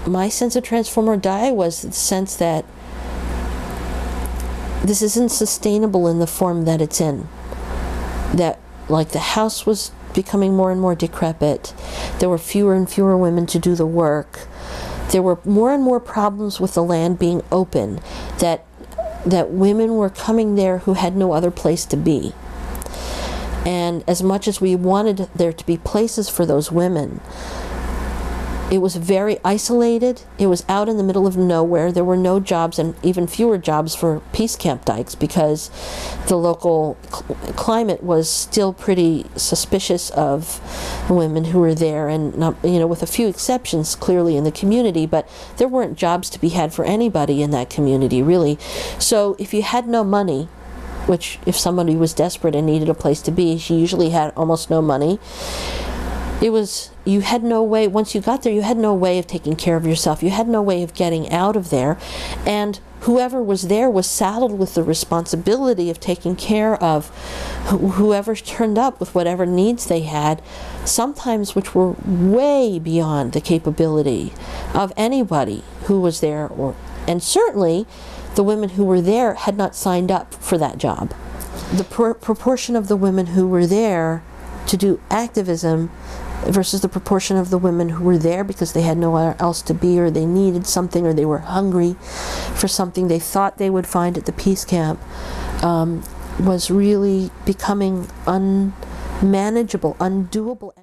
my sense of transform or die was the sense that this isn't sustainable in the form that it's in. That, like, the house was becoming more and more decrepit. There were fewer and fewer women to do the work. There were more and more problems with the land being open, that women were coming there who had no other place to be. And as much as we wanted there to be places for those women, it was very isolated. It was out in the middle of nowhere. There were no jobs, and even fewer jobs for peace camp dykes, because the local climate was still pretty suspicious of the women who were there, and not, with a few exceptions clearly in the community, but there weren't jobs to be had for anybody in that community, really. So if you had no money, which if somebody was desperate and needed a place to be, she usually had almost no money. You had no way, once you got there, you had no way of taking care of yourself. You had no way of getting out of there. And whoever was there was saddled with the responsibility of taking care of whoever turned up with whatever needs they had, sometimes which were way beyond the capability of anybody who was there. And certainly, the women who were there had not signed up for that job. The proportion of the women who were there to do activism versus the proportion of the women who were there because they had nowhere else to be, or they needed something, or they were hungry for something they thought they would find at the peace camp, was really becoming unmanageable, undoable.